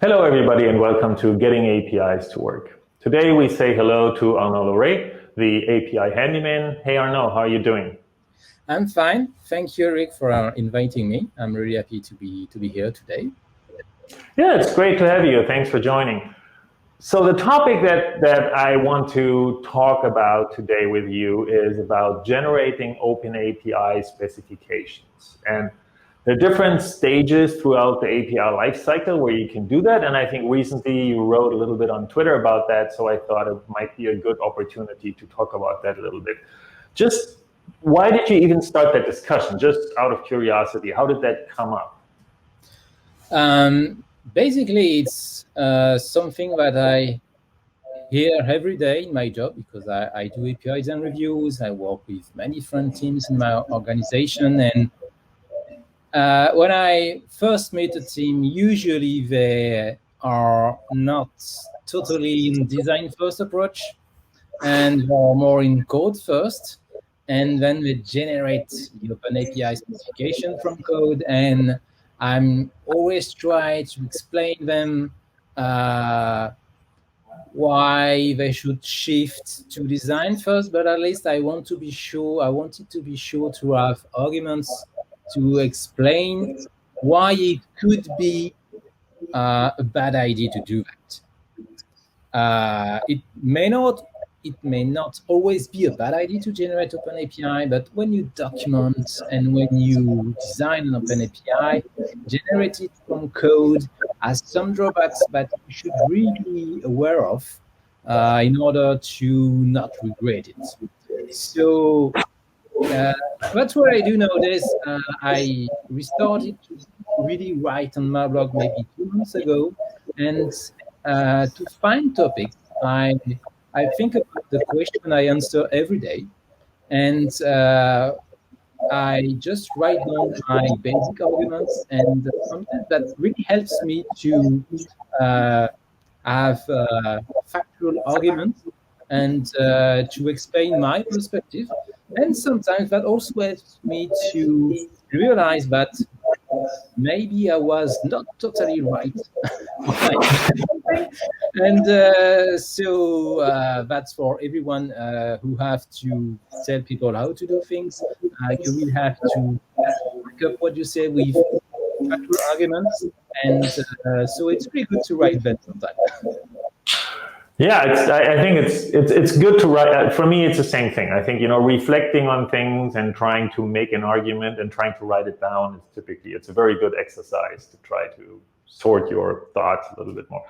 Hello, everybody, and welcome to Getting APIs to Work. Today, we say hello to Arnaud Lauret, the API Handyman. Hey, Arnaud, how are you doing? I'm fine. Thank you, Rick, for inviting me. I'm really happy to be here today. Yeah, it's great to have you. Thanks for joining. So the topic that I want to talk about today with you is about generating OpenAPI specifications. And there are different stages throughout the API lifecycle where you can do that. And I think recently you wrote a little bit on Twitter about that. So I thought it might be a good opportunity to talk about that a little bit. Just why did you even start that discussion? Just out of curiosity, how did that come up? Basically, it's something that I hear every day in my job because I do APIs and reviews. I work with many different teams in my organization. And when I first meet a team, usually they are not totally in design-first approach, and they are more in code first. And then they generate the OpenAPI specification from code. And I'm always trying to explain them why they should shift to design first, but at least I wanted to be sure to have arguments to explain why it could be a bad idea to do that. It may not always be a bad idea to generate OpenAPI, but when you document and when you design an OpenAPI, generate it from code has some drawbacks that you should really be aware of in order to not regret it. So that's what I do nowadays. I restarted to really write on my blog maybe 2 months ago, and to find topics, I think about the question I answer every day, and I just write down my basic arguments, and sometimes that really helps me to have factual arguments and to explain my perspective. And sometimes that also helps me to realize that maybe I was not totally right. And so that's for everyone who have to tell people how to do things. You will have to back up what you say with factual arguments. And so it's pretty good to write that sometimes. Yeah, I think it's good to write. For me, it's the same thing. I think, reflecting on things and trying to make an argument and trying to write it down is it's a very good exercise to try to sort your thoughts a little bit more.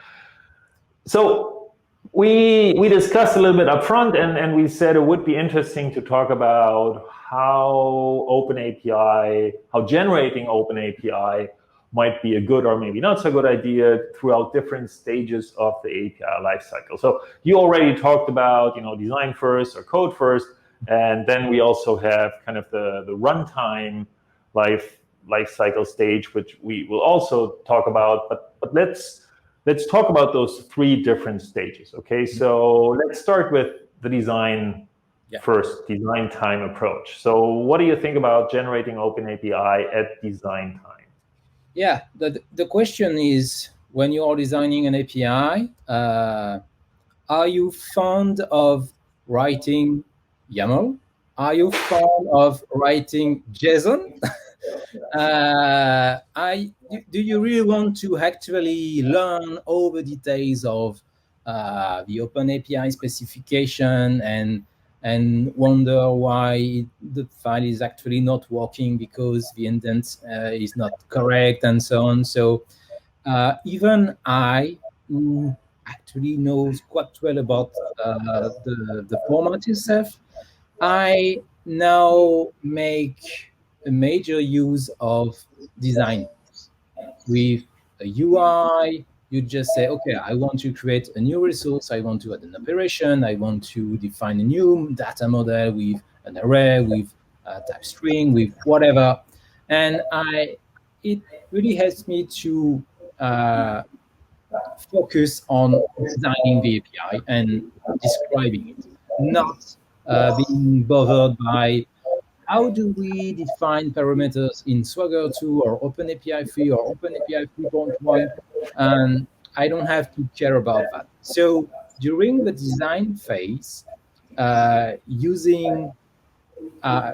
So we discussed a little bit up front, and we said it would be interesting to talk about how generating OpenAPI might be a good or maybe not so good idea throughout different stages of the API lifecycle. So you already talked about, design first or code first, and then we also have kind of the runtime lifecycle stage, which we will also talk about. But let's talk about those 3 different stages. Okay, so let's start with the design first, design time approach. So what do you think about generating OpenAPI at design time? Yeah, the question is, when you are designing an API, are you fond of writing YAML? Are you fond of writing JSON? Do you really want to actually learn all the details of the OpenAPI specification and wonder why the file is actually not working because the indent is not correct and so on? So even I, who actually knows quite well about the format itself, I now make a major use of design. With a UI, you just say, okay, I want to create a new resource, I want to add an operation, I want to define a new data model with an array, with a type string, with whatever. And it really helps me to focus on designing the API and describing it, not being bothered by how do we define parameters in Swagger 2 or OpenAPI 3 or OpenAPI 3.1, and I don't have to care about that. So during the design phase, using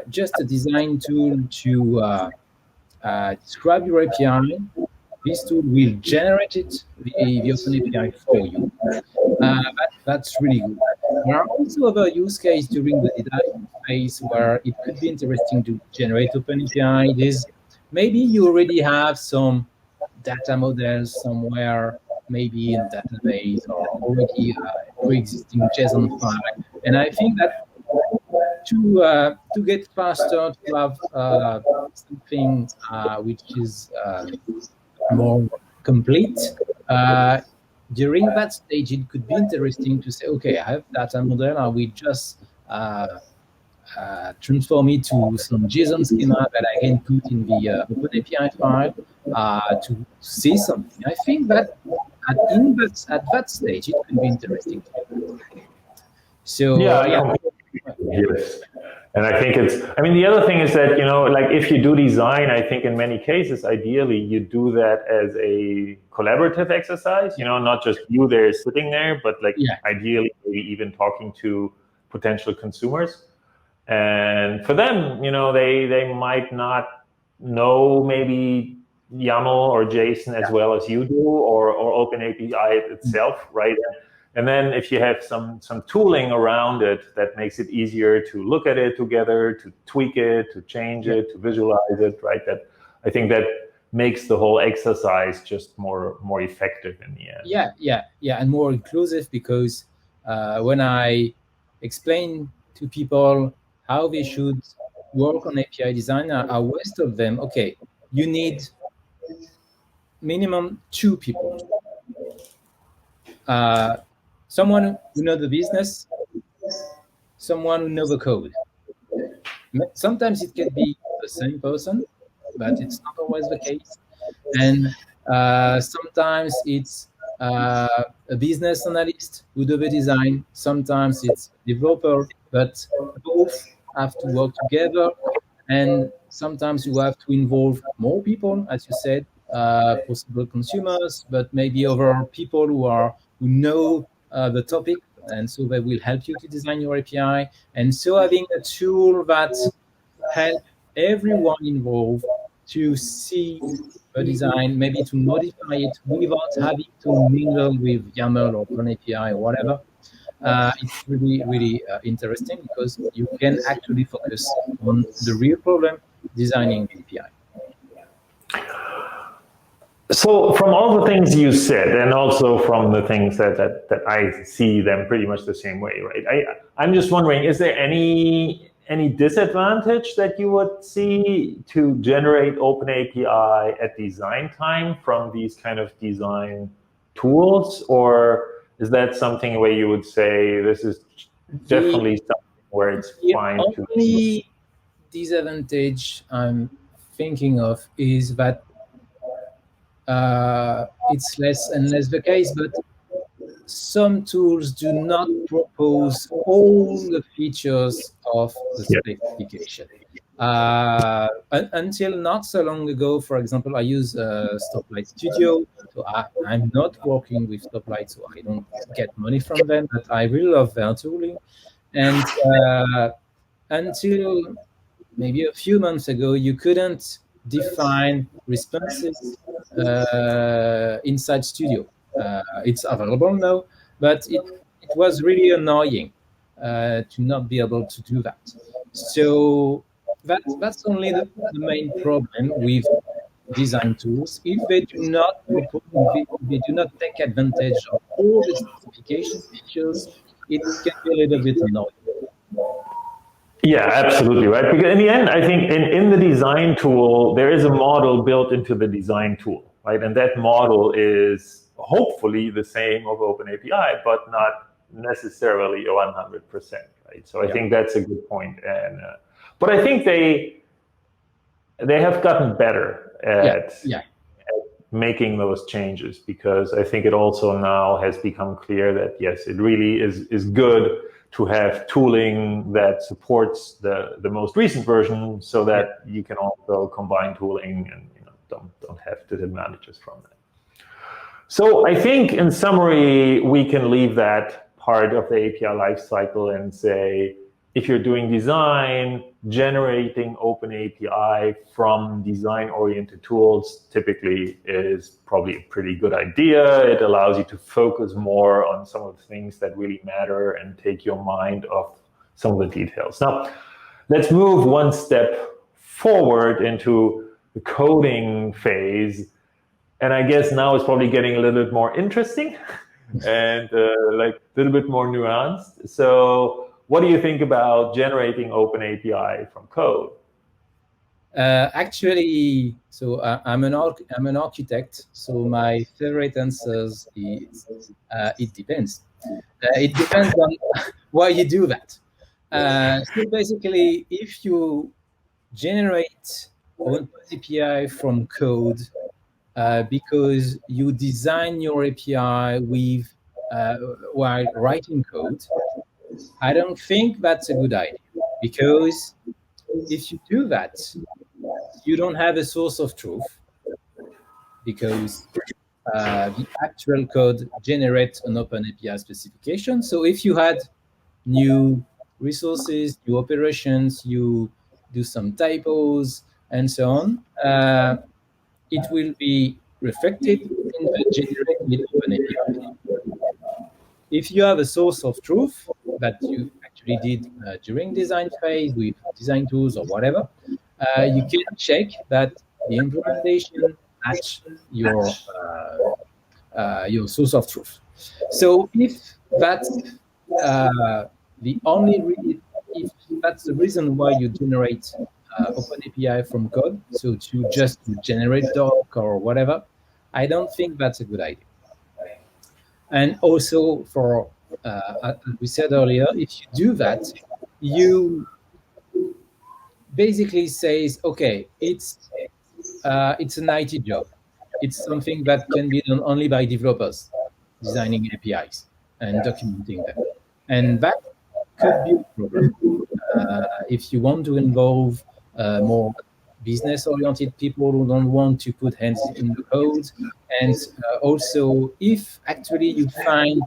just a design tool to describe your API, this tool will generate the OpenAPI for you. That's really good. There are also other use cases during the design phase where it could be interesting to generate OpenAPI. It is maybe you already have some data models somewhere, maybe in database or already pre-existing JSON file. And I think that to get faster, to have something which is more complete, during that stage, it could be interesting to say, okay, I have data model, I will just transform it to some JSON schema that I can put in the OpenAPI file to see something. I think that at that stage, it could be interesting. So yeah. Yes. And I think the other thing is that, like if you do design, I think in many cases, ideally, you do that as a collaborative exercise, not just you there sitting there, but like ideally, maybe even talking to potential consumers. And for them, they might not know maybe YAML or JSON as well as you do, or OpenAPI itself, right? And then if you have some tooling around it that makes it easier to look at it together, to tweak it, to change it, to visualize it, right? That I think that makes the whole exercise just more effective in the end. Yeah, and more inclusive, because when I explain to people how they should work on API design, I always tell them, okay, you need minimum 2 people. Someone who knows the business, someone who knows the code. Sometimes it can be the same person, but it's not always the case. And sometimes it's a business analyst who does the design. Sometimes it's a developer, but both have to work together. And sometimes you have to involve more people, as you said, possible consumers, but maybe other people who know the topic, and so they will help you to design your API. And so having a tool that helps everyone involved to see the design, maybe to modify it without having to mingle with YAML or OpenAPI or whatever. It's really, really interesting, because you can actually focus on the real problem, designing the API. So from all the things you said, and also from the things that I see them pretty much the same way, right? I'm just wondering, is there any disadvantage that you would see to generate OpenAPI at design time from these kind of design tools? Or is that something where you would say this is definitely something where it's fine to? The only disadvantage I'm thinking of is that it's less and less the case, but some tools do not propose all the features of the specification. Until not so long ago, for example, I use Stoplight Studio. So I'm not working with Stoplight, so I don't get money from them, but I really love their tooling. And until maybe a few months ago, you couldn't define responses inside Studio. It's available now, but it was really annoying to not be able to do that. So that's only the main problem with design tools. If they do not take advantage of all the specification features, it can be a little bit annoying. Yeah, absolutely, right? Because in the end, I think in the design tool, there is a model built into the design tool, right? And that model is hopefully the same of OpenAPI, but not necessarily 100%, right? So I think that's a good point. And but I think they have gotten better at making those changes, because I think it also now has become clear that yes, it really is good to have tooling that supports the most recent version, so that you can also combine tooling and don't have disadvantages from that. So I think in summary, we can leave that part of the API lifecycle and say, if you're doing design, generating OpenAPI from design-oriented tools typically is probably a pretty good idea. It allows you to focus more on some of the things that really matter and take your mind off some of the details. Now, let's move one step forward into the coding phase. And I guess now it's probably getting a little bit more interesting and like a little bit more nuanced. So what do you think about generating OpenAPI from code? Actually, so I'm an architect. So my favorite answers is it depends. It depends on why you do that. So basically, if you generate OpenAPI from code because you design your API with while writing code, I don't think that's a good idea, because if you do that, you don't have a source of truth, because the actual code generates an OpenAPI specification. So if you had new resources, new operations, you do some typos, and so on, it will be reflected in the generated OpenAPI. If you have a source of truth that you actually did during design phase with design tools or whatever, you can check that the implementation match your source of truth. So if that's the only if that's the reason why you generate OpenAPI from code, so to just generate doc or whatever, I don't think that's a good idea. And also, for as we said earlier, if you do that, you basically says, okay, it's an IT job. It's something that can be done only by developers designing APIs and documenting them, and that could be a problem if you want to involve more business-oriented people who don't want to put hands in the code. And also, if actually you find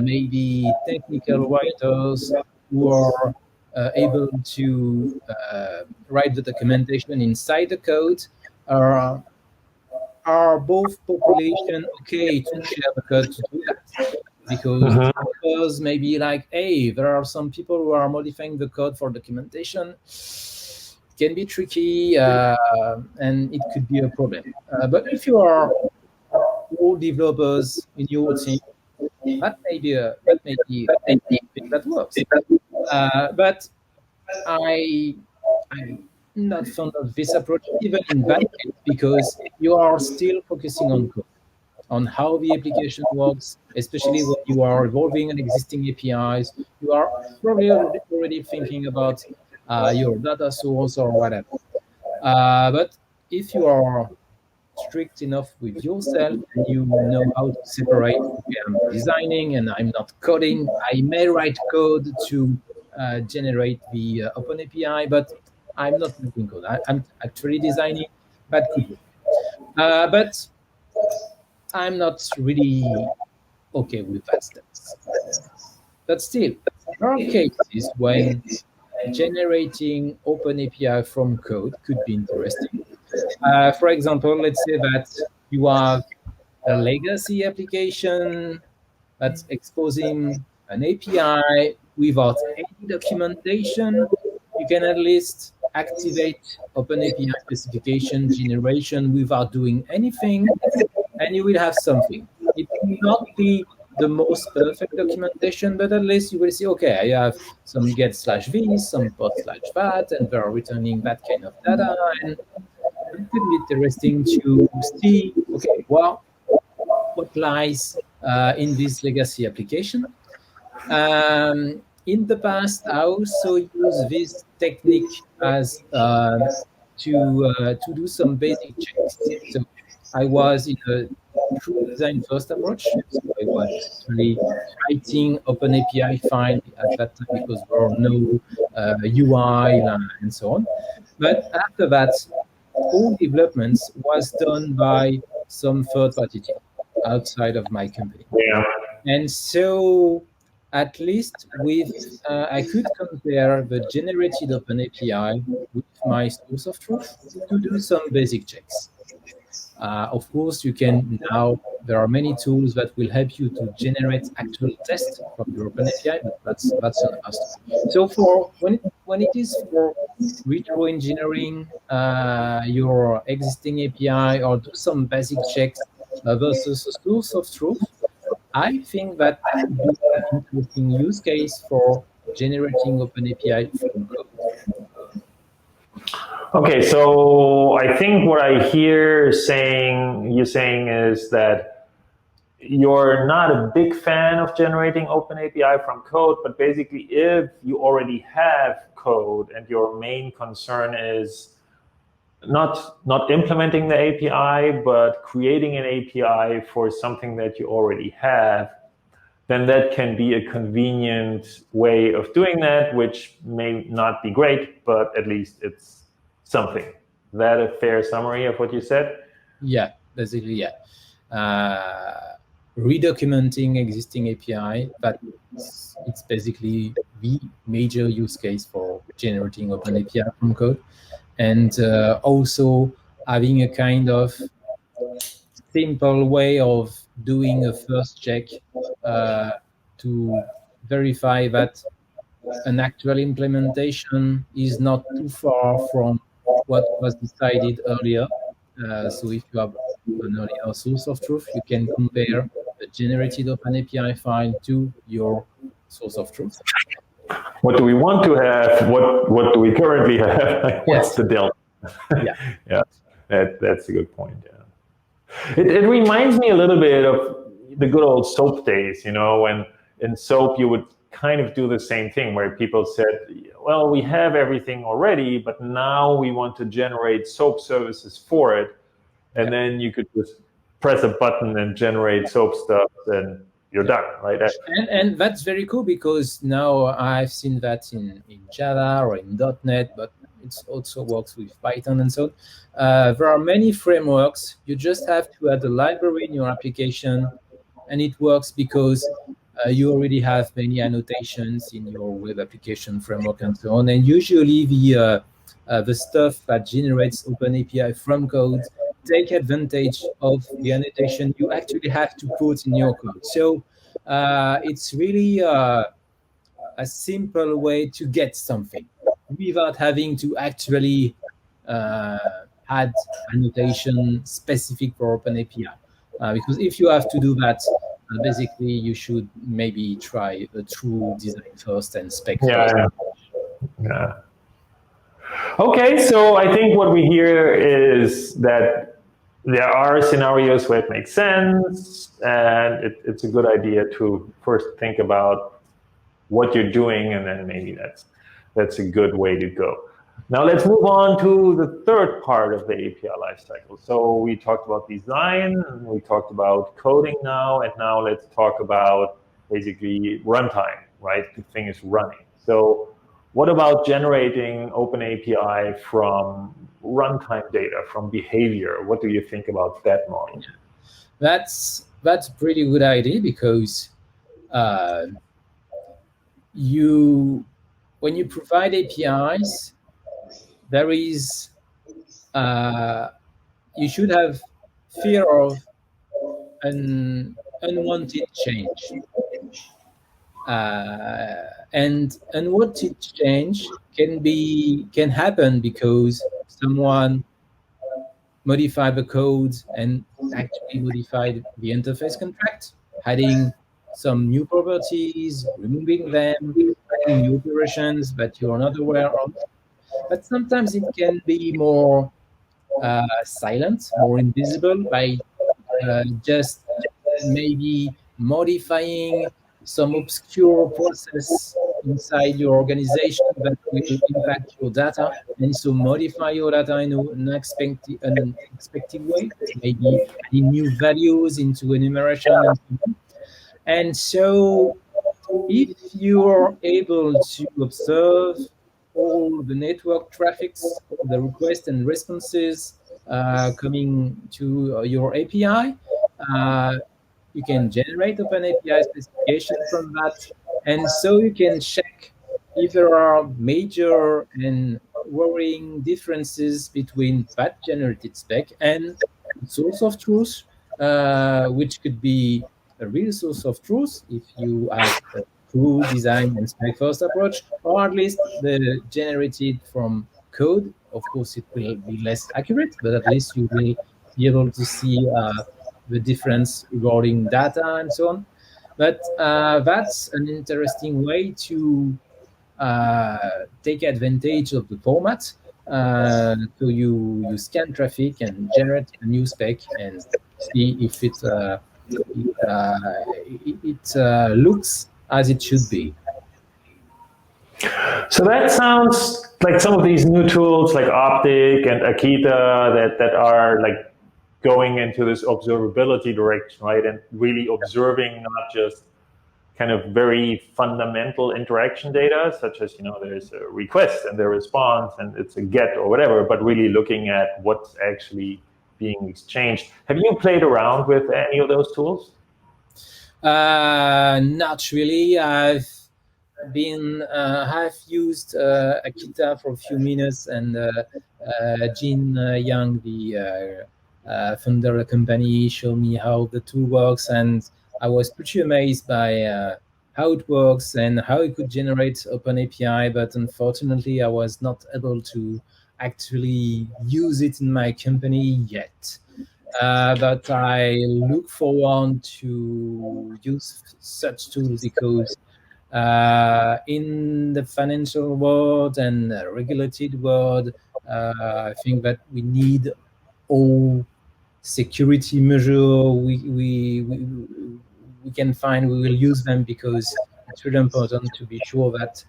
maybe technical writers who are able to write the documentation inside the code, are both population okay to share the code to do that? Because maybe like, hey, there are some people who are modifying the code for documentation. It can be tricky, and it could be a problem. But if you are all developers in your team, that may be thing that works. But I'm not fond of this approach, even in that case, because you are still focusing on code, on how the application works, especially when you are evolving an existing APIs. You are probably already thinking about your data source or whatever. But if you are strict enough with yourself and you know how to separate, okay, I'm designing and I'm not coding, I may write code to generate the OpenAPI, but I'm not writing code. I'm actually designing. That could be. But I'm not really okay with that stance. But still, there are cases when generating OpenAPI from code could be interesting. For example, let's say that you have a legacy application that's exposing an API without any documentation. You can at least activate OpenAPI specification generation without doing anything, and you will have something. It will not be the most perfect documentation, but at least you will see, okay, I have some get/this, some post/that, and they're returning that kind of data. And it could be interesting to see, okay, well, what lies in this legacy application. In the past, I also used this technique as to do some basic checks. So I was in a true design first approach. So I was actually writing OpenAPI file at that time because there were no UI and so on. But after that, all developments was done by some third-party team. outside of my company. Yeah. And so at least with I could compare the generated OpenAPI with my source of truth to do some basic checks. Of course, you can now, there are many tools that will help you to generate actual tests from your OpenAPI, but that's an must. So for when it is for retro engineering your existing API or do some basic checks versus a source of truth, I think that could be an interesting use case for generating OpenAPI from code. Okay, so I think what I hear you saying is that you're not a big fan of generating OpenAPI from code, but basically if you already have code and your main concern is not implementing the API, but creating an API for something that you already have, then that can be a convenient way of doing that, which may not be great, but at least it's something. Is that a fair summary of what you said? Yeah, basically, yeah. Redocumenting existing API, but it's basically the major use case for generating OpenAPI from code. And also having a kind of simple way of doing a first check to verify that an actual implementation is not too far from what was decided earlier. So if you have an earlier source of truth, you can compare the generated OpenAPI file to your source of truth. What do we want to have? What do we currently have? What's the delta? Yeah. Yeah, that's a good point. Yeah. It reminds me a little bit of the good old SOAP days, when in SOAP you would kind of do the same thing where people said, well, we have everything already, but now we want to generate SOAP services for it. And then you could just press a button and generate SOAP stuff and you're done, right? And that's very cool because now I've seen that in Java or in .NET, but it also works with Python and so on. There are many frameworks. You just have to add a library in your application, and it works because you already have many annotations in your web application framework and so on. And usually the stuff that generates OpenAPI from code take advantage of the annotation you actually have to put in your code. So it's really a simple way to get something without having to actually add annotation specific for OpenAPI. Because if you have to do that, basically you should maybe try a true design first and spec first. Yeah. Okay, so I think what we hear is that there are scenarios where it makes sense, and it's a good idea to first think about what you're doing, and then maybe that's a good way to go. Now let's move on to the third part of the API lifecycle. So we talked about design, and we talked about coding now, and now let's talk about basically runtime, right? The thing is running. So what about generating OpenAPI from runtime data, from behavior? What do you think about that model? That's a pretty good idea because when you provide APIs, there is you should have fear of an unwanted change. And unwanted change can happen because someone modified the code and actually modified the interface contract, adding some new properties, removing them, adding new operations that you're not aware of. But sometimes it can be more silent, more invisible by just maybe modifying some obscure process inside your organization that will impact your data, and so modify your data in an unexpected way, maybe adding new values into enumeration and so on. And so if you are able to observe all the network traffics, the requests and responses coming to your API, You can generate OpenAPI specification from that, and so you can check if there are major and worrying differences between that generated spec and source of truth, which could be a real source of truth if you have a true design and spec first approach, or at least the generated from code. Of course, it will be less accurate, but at least you will be able to see the difference regarding data and so on. But that's an interesting way to take advantage of the format. So you scan traffic and generate a new spec and see if it looks as it should be. So that sounds like some of these new tools like Optic and Akita that are like going into this observability direction, right? And really observing not just kind of very fundamental interaction data, such as, there's a request and their response and it's a get or whatever, but really looking at what's actually being exchanged. Have you played around with any of those tools? Not really. I've used Akita for a few minutes, and Jin Yang, the founder of the company, showed me how the tool works, and I was pretty amazed by how it works and how it could generate OpenAPI, but unfortunately I was not able to actually use it in my company yet. But I look forward to use such tools because in the financial world and regulated world, I think that we need all security measure we can find. We will use them because it's really important to be sure that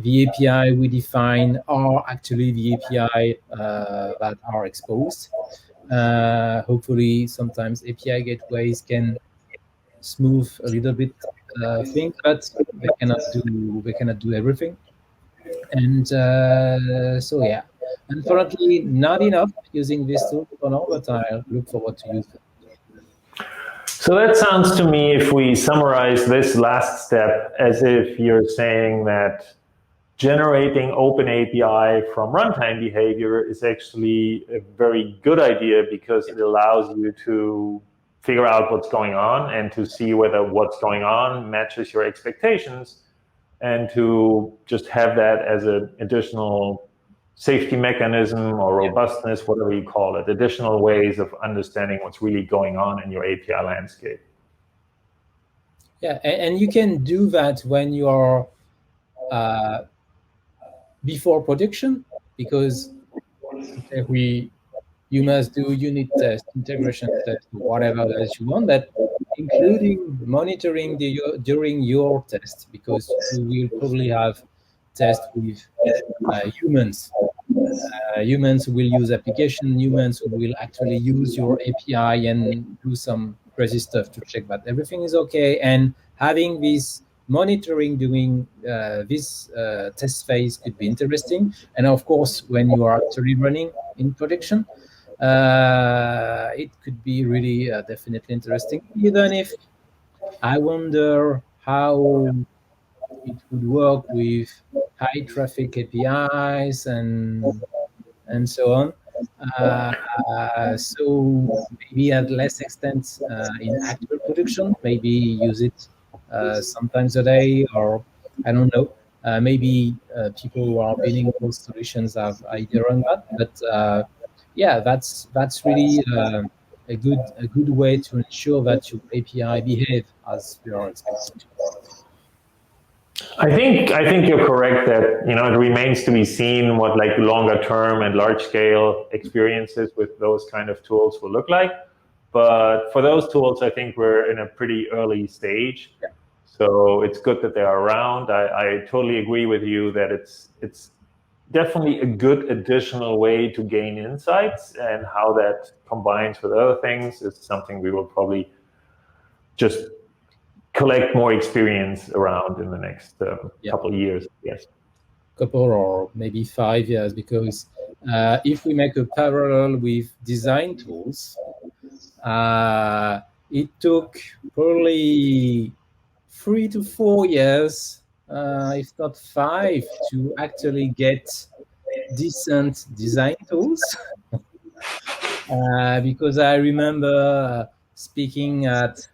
the API we define are actually the API that are exposed. Hopefully, sometimes API gateways can smooth a little bit things, but they cannot do everything. And so yeah, unfortunately, not enough using this tool for now, but I look forward to use it. So that sounds to me, if we summarize this last step, as if you're saying that generating OpenAPI from runtime behavior is actually a very good idea because it allows you to figure out what's going on and to see whether what's going on matches your expectations, and to just have that as an additional safety mechanism or robustness, whatever you call it, additional ways of understanding what's really going on in your API landscape. Yeah, and you can do that when you are before production, because you must do unit test, integration test, whatever else you want, that including monitoring during your test, because you will probably have tests with humans. Humans will use application, humans will actually use your API and do some crazy stuff to check that everything is okay. And having this monitoring during this test phase could be interesting. And of course, when you are actually running in production, it could be really definitely interesting, even if I wonder how it would work with high traffic APIs and so on. So maybe at less extent in actual production, maybe use it sometimes a day, or I don't know. Maybe people who are building those solutions have idea on that, but yeah, that's really a good way to ensure that your API behave as we are expected to. I think you're correct that it remains to be seen what like longer term and large scale experiences with those kind of tools will look like. But for those tools, I think we're in a pretty early stage. Yeah. So it's good that they are around. I totally agree with you that it's definitely a good additional way to gain insights, and how that combines with other things is something we will probably just collect more experience around in the next couple of years. Yes, couple or maybe 5 years, because if we make a parallel with design tools, It took probably 3 to 4 years, if not 5, to actually get decent design tools. Because I remember speaking at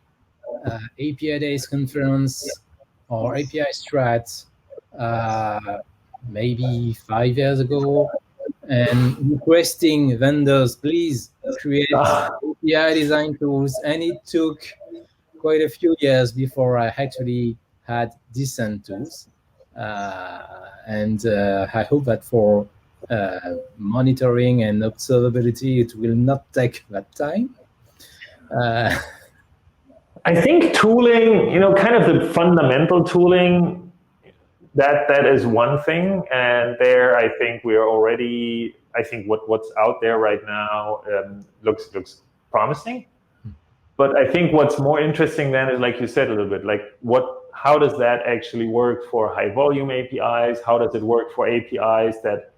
API Days conference or API Strat maybe 5 years ago, and requesting vendors, please create API design tools. And it took quite a few years before I actually had decent tools. And I hope that for monitoring and observability, it will not take that time. I think tooling, kind of the fundamental tooling, that is one thing. And there, I think we are already, I think what's out there right now looks promising. But I think what's more interesting then is, like you said a little bit, like how does that actually work for high volume APIs? How does it work for APIs that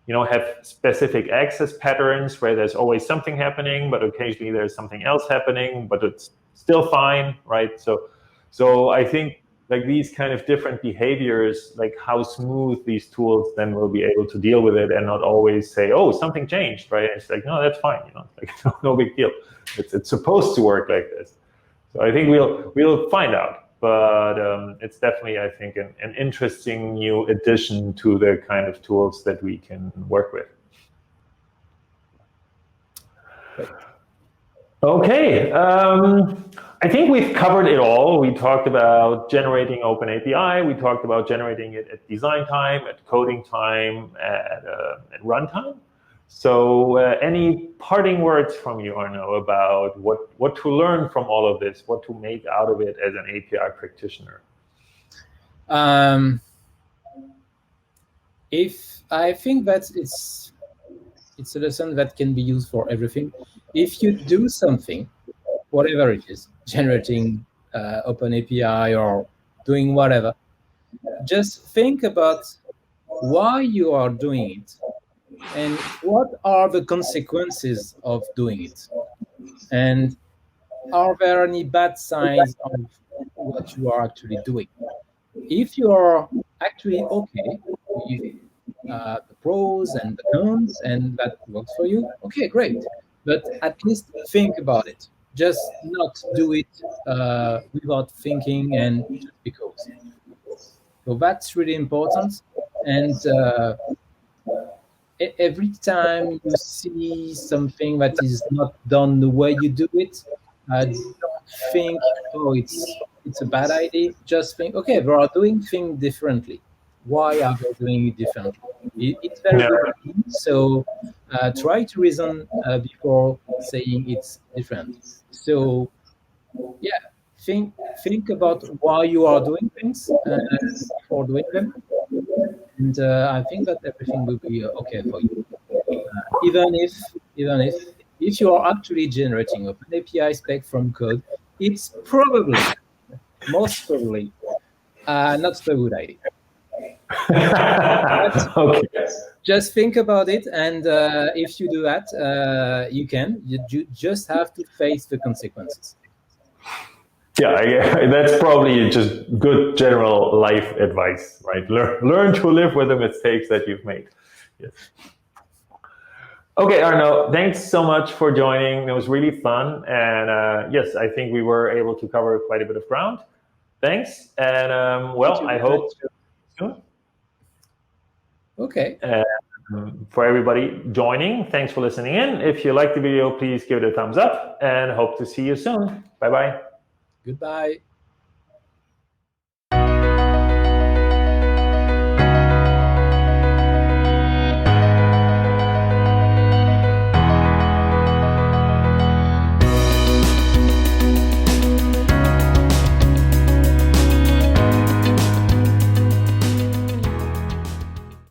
have specific access patterns where there's always something happening, but occasionally there's something else happening, but it's still fine, right? So I think like these kind of different behaviors, like how smooth these tools then will be able to deal with it and not always say, oh, something changed, right? It's like, no, that's fine, like no big deal. It's supposed to work like this. So I think we'll find out. But it's definitely, I think, an interesting new addition to the kind of tools that we can work with. Okay, I think we've covered it all. We talked about generating OpenAPI. We talked about generating it at design time, at coding time, at runtime. So any parting words from you, Arnaud, about what to learn from all of this, what to make out of it as an API practitioner? If I think that it's a lesson that can be used for everything. If you do something, whatever it is, generating OpenAPI or doing whatever, just think about why you are doing it and what are the consequences of doing it. And are there any bad signs of what you are actually doing? If you are actually okay with the pros and the cons, and that works for you, okay, great. But at least think about it. Just not do it without thinking and just because. So that's really important. And every time you see something that is not done the way you do it, don't think, oh, it's a bad idea. Just think, okay, they are doing things differently. Why are they doing it differently? It's very good. So try to reason before saying it's different. So yeah, think about why you are doing things before doing them. And I think that everything will be okay for you. Even if you are actually generating an API spec from code, it's probably, most probably, not a good idea. Okay. Just think about it, and if you do that, you just have to face the consequences. Yeah, that's probably just good general life advice, right? Learn to live with the mistakes that you've made. Yes. Okay, Arnaud, thanks so much for joining. It was really fun. And yes, I think we were able to cover quite a bit of ground. Thanks. And well, I hope soon. Okay. For everybody joining, thanks for listening in. If you like the video, please give it a thumbs up and hope to see you soon. Bye-bye. Goodbye.